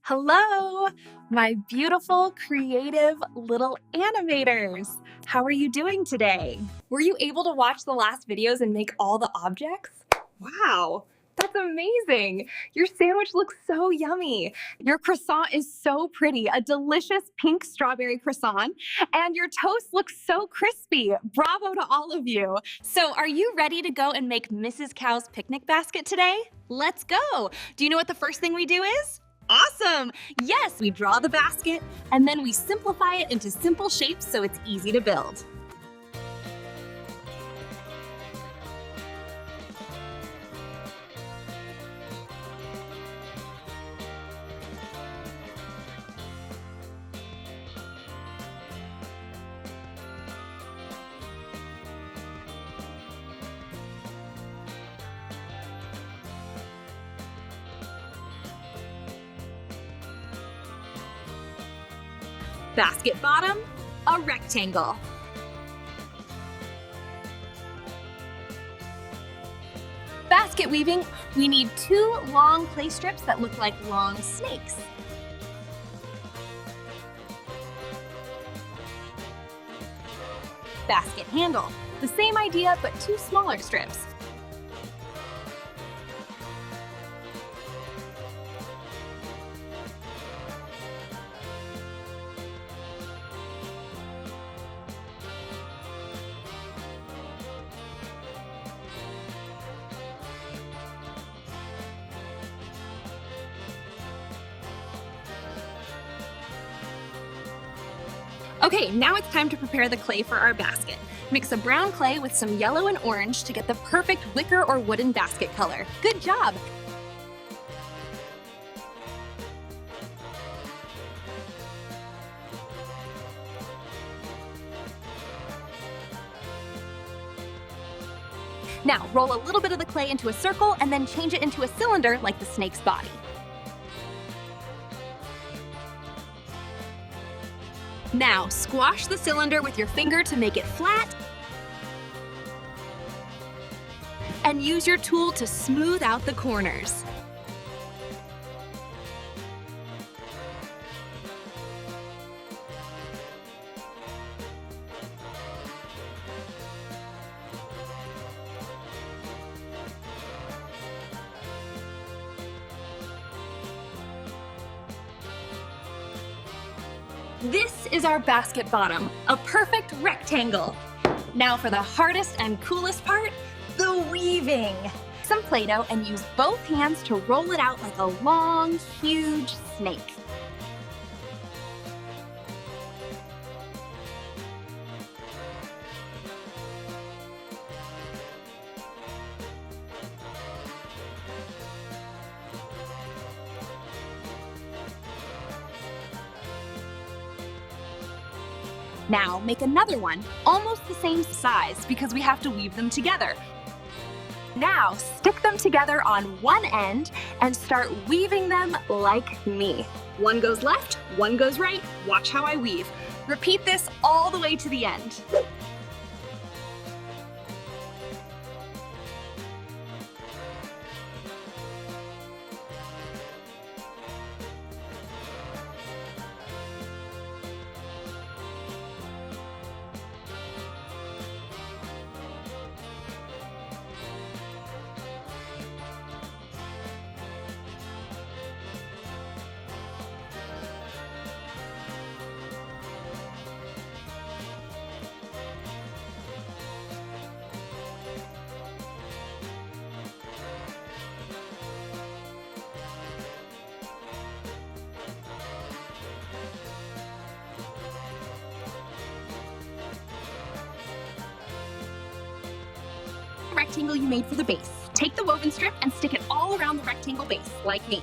Hello, my beautiful, creative little animators. How are you doing today? Were you able to watch the last videos and make all the objects? Wow, that's amazing. Your sandwich looks so yummy. Your croissant is so pretty, a delicious pink strawberry croissant, and your toast looks so crispy. Bravo to all of you. So are you ready to go and make Mrs. Cow's picnic basket today? Let's go. Do you know what the first thing we do is? Awesome! Yes, we draw the basket, and then we simplify it into simple shapes so it's easy to build. Basket bottom, a rectangle. Basket weaving, we need 2 long clay strips that look like long snakes. Basket handle, the same idea but 2 smaller strips. Okay, now it's time to prepare the clay for our basket. Mix a brown clay with some yellow and orange to get the perfect wicker or wooden basket color. Good job! Now, roll a little bit of the clay into a circle and then change it into a cylinder like the snake's body. Now, squash the cylinder with your finger to make it flat, and use your tool to smooth out the corners. This is our basket bottom, a perfect rectangle. Now for the hardest and coolest part, the weaving. Some Play-Doh and use both hands to roll it out like a long, huge snake. Now make another one, almost the same size because we have to weave them together. Now stick them together on one end and start weaving them like me. One goes left, one goes right. Watch how I weave. Repeat this all the way to the end. Rectangle you made for the base. Take the woven strip and stick it all around the rectangle base, like me.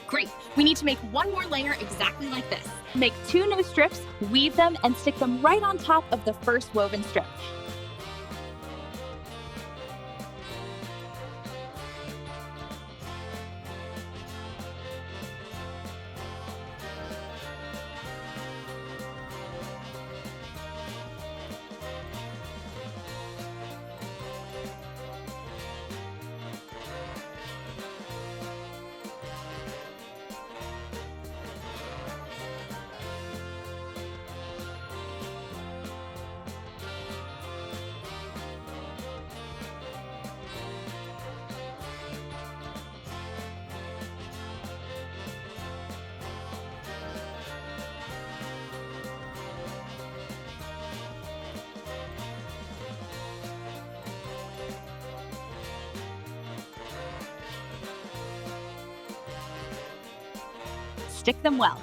Great. We need to make one more layer exactly like this. Make 2 new strips, weave them, and stick them right on top of the first woven strip. stick them well.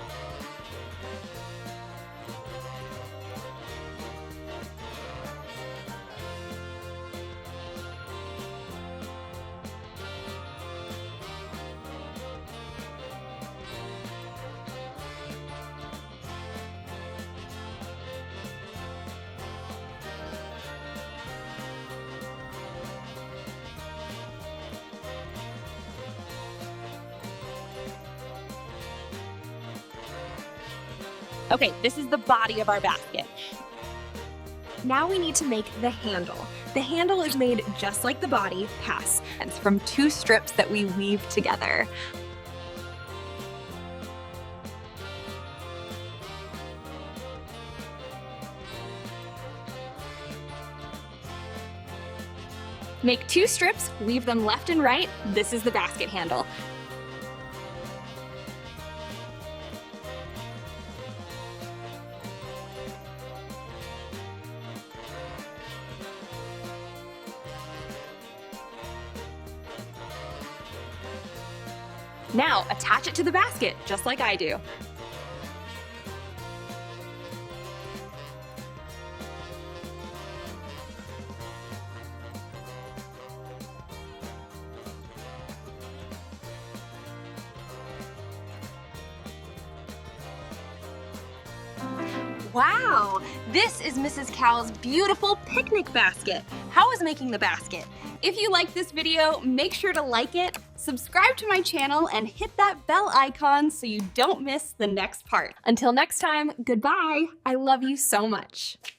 Okay, this is the body of our basket. Now we need to make the handle. The handle is made just like the body, pass. It's from 2 strips that we weave together. Make 2 strips, weave them left and right. This is the basket handle. Now, attach it to the basket, just like I do. Wow, this is Mrs. Cow's beautiful picnic basket. How was making the basket? If you liked this video, make sure to like it, subscribe to my channel, and hit that bell icon so you don't miss the next part. Until next time, goodbye. I love you so much.